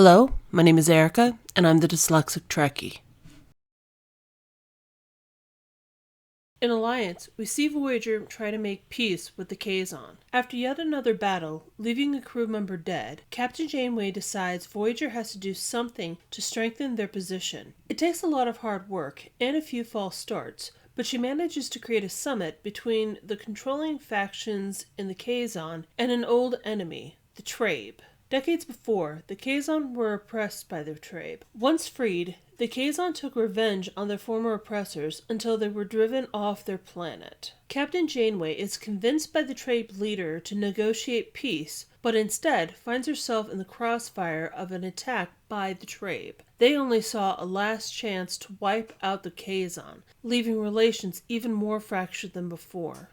Hello, my name is Erica, and I'm the Dyslexic Trekkie. In Alliance, we see Voyager try to make peace with the Kazon. After yet another battle, leaving a crew member dead, Captain Janeway decides Voyager has to do something to strengthen their position. It takes a lot of hard work and a few false starts, but she manages to create a summit between the controlling factions in the Kazon and an old enemy, the Trabe. Decades before, the Kazon were oppressed by the Trabe. Once freed, the Kazon took revenge on their former oppressors until they were driven off their planet. Captain Janeway is convinced by the Trabe leader to negotiate peace, but instead finds herself in the crossfire of an attack by the Trabe. They only saw a last chance to wipe out the Kazon, leaving relations even more fractured than before.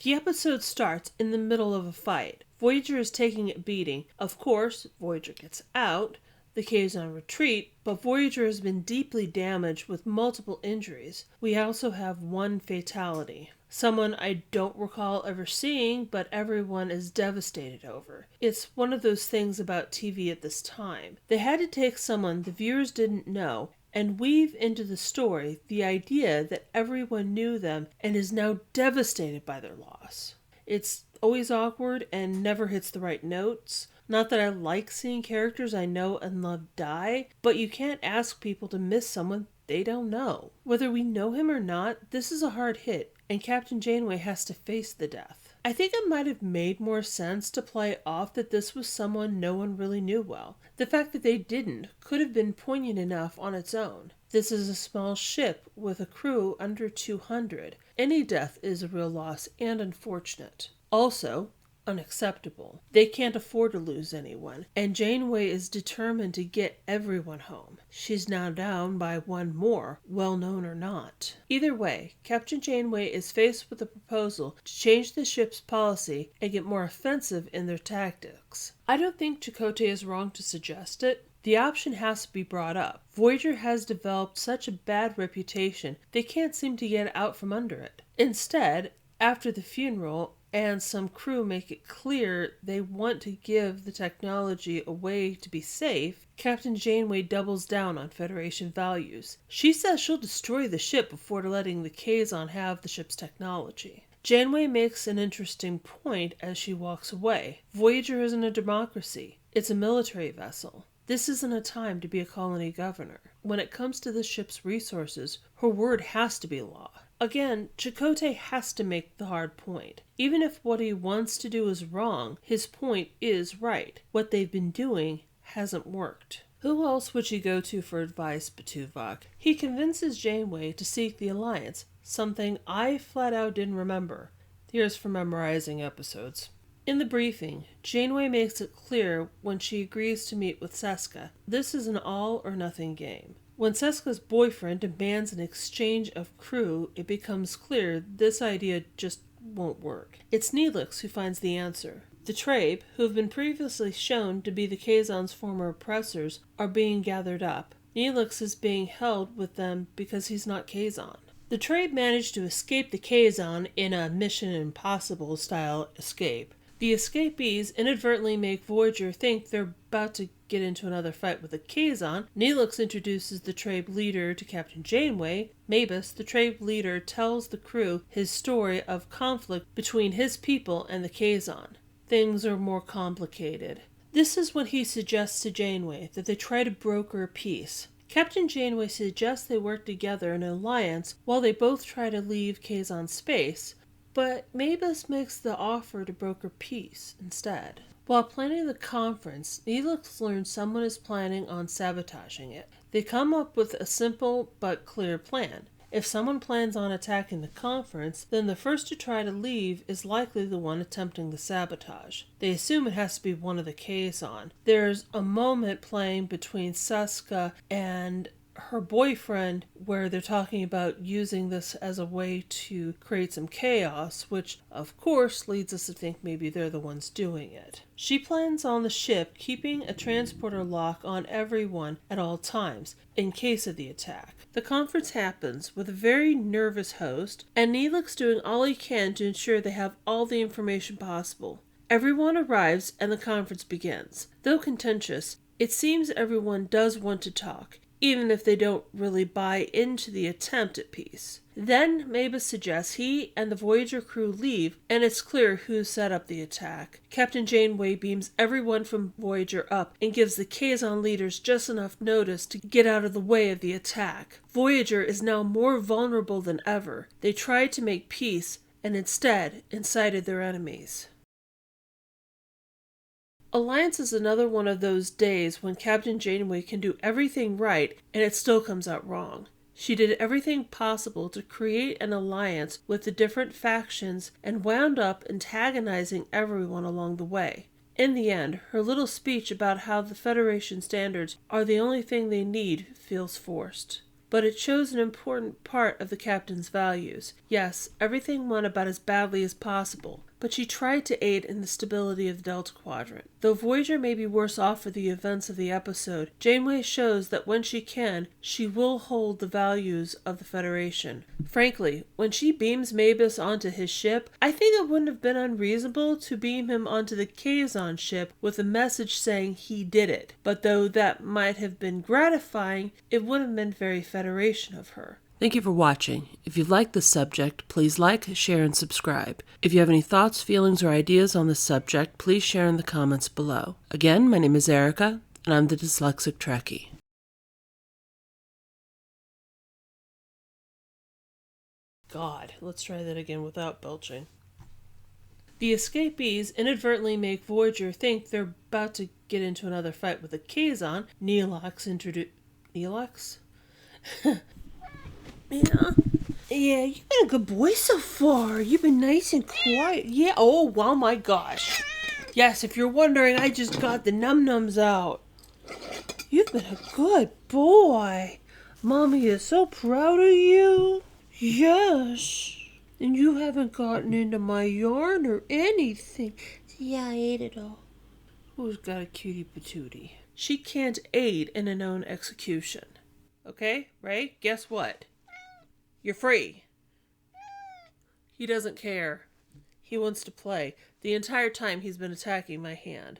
The episode starts in the middle of a fight. Voyager is taking a beating. Of course, Voyager gets out. The Kazon retreat, but Voyager has been deeply damaged with multiple injuries. We also have one fatality. Someone I don't recall ever seeing, but everyone is devastated over. It's one of those things about TV at this time. They had to take someone the viewers didn't know and weave into the story the idea that everyone knew them and is now devastated by their loss. It's always awkward and never hits the right notes. Not that I like seeing characters I know and love die, but you can't ask people to miss someone they don't know. Whether we know him or not, this is a hard hit, and Captain Janeway has to face the death. I think it might have made more sense to play off that this was someone no one really knew well. The fact that they didn't could have been poignant enough on its own. This is a small ship with a crew under 200. Any death is a real loss and unfortunate. Also, unacceptable. They can't afford to lose anyone, and Janeway is determined to get everyone home. She's now down by one more, well known or not. Either way, Captain Janeway is faced with a proposal to change the ship's policy and get more offensive in their tactics. I don't think Chakotay is wrong to suggest it. The option has to be brought up. Voyager has developed such a bad reputation, they can't seem to get out from under it. Instead, after the funeral, and some crew make it clear they want to give the technology away to be safe, Captain Janeway doubles down on Federation values. She says she'll destroy the ship before letting the Kazon have the ship's technology. Janeway makes an interesting point as she walks away. Voyager isn't a democracy. It's a military vessel. This isn't a time to be a colony governor. When it comes to the ship's resources, her word has to be law. Again, Chakotay has to make the hard point. Even if what he wants to do is wrong, his point is right. What they've been doing hasn't worked. Who else would she go to for advice but Tuvok? He convinces Janeway to seek the Alliance, something I flat out didn't remember. Here's for memorizing episodes. In the briefing, Janeway makes it clear when she agrees to meet with Seska. This is an all-or-nothing game. When Seska's boyfriend demands an exchange of crew, it becomes clear this idea just won't work. It's Neelix who finds the answer. The Trabe, who have been previously shown to be the Kazon's former oppressors, are being gathered up. Neelix is being held with them because he's not Kazon. The Trabe managed to escape the Kazon in a Mission Impossible style escape. The escapees inadvertently make Voyager think they're about to get into another fight with the Kazon. Neelix introduces the Trabe leader to Captain Janeway. Mabus, the Trabe leader, tells the crew his story of conflict between his people and the Kazon. Things are more complicated. This is when he suggests to Janeway that they try to broker a peace. Captain Janeway suggests they work together in an alliance while they both try to leave Kazon space, but Mabus makes the offer to broker peace instead. While planning the conference, Neelix learns someone is planning on sabotaging it. They come up with a simple but clear plan. If someone plans on attacking the conference, then the first to try to leave is likely the one attempting the sabotage. They assume it has to be one of the Kazon. There's a moment playing between Seska and her boyfriend where they're talking about using this as a way to create some chaos, which of course leads us to think maybe they're the ones doing it. She plans on the ship keeping a transporter lock on everyone at all times in case of the attack. The conference happens with a very nervous host and Neelix doing all he can to ensure they have all the information possible. Everyone arrives and the conference begins. Though contentious, it seems everyone does want to talk, even if they don't really buy into the attempt at peace. Then Mavis suggests he and the Voyager crew leave, and it's clear who set up the attack. Captain Janeway beams everyone from Voyager up and gives the Kazon leaders just enough notice to get out of the way of the attack. Voyager is now more vulnerable than ever. They tried to make peace and instead incited their enemies. Alliance is another one of those days when Captain Janeway can do everything right and it still comes out wrong. She did everything possible to create an alliance with the different factions and wound up antagonizing everyone along the way. In the end, her little speech about how the Federation standards are the only thing they need feels forced. But it shows an important part of the captain's values. Yes, everything went about as badly as possible, but she tried to aid in the stability of the Delta Quadrant. Though Voyager may be worse off for the events of the episode, Janeway shows that when she can, she will hold the values of the Federation. Frankly, when she beams Mavis onto his ship, I think it wouldn't have been unreasonable to beam him onto the Kazon ship with a message saying he did it. But though that might have been gratifying, it wouldn't have been very Federation of her. Thank you for watching. If you like this subject, please like, share, and subscribe. If you have any thoughts, feelings, or ideas on this subject, please share in the comments below. Again, my name is Erica, and I'm the Dyslexic Trekkie. God, let's try that again without belching. The escapees inadvertently make Voyager think they're about to get into another fight with the Kazon. Neelix? Yeah, you've been a good boy so far. You've been nice and quiet. Yeah, oh, wow, my gosh. Yes, if you're wondering, I just got the num-nums out. You've been a good boy. Mommy is so proud of you. Yes. And you haven't gotten into my yarn or anything. Yeah, I ate it all. Who's got a cutie patootie? She can't aid in a known execution. Okay, right? Guess what? You're free. He doesn't care. He wants to play. The entire time he's been attacking my hand.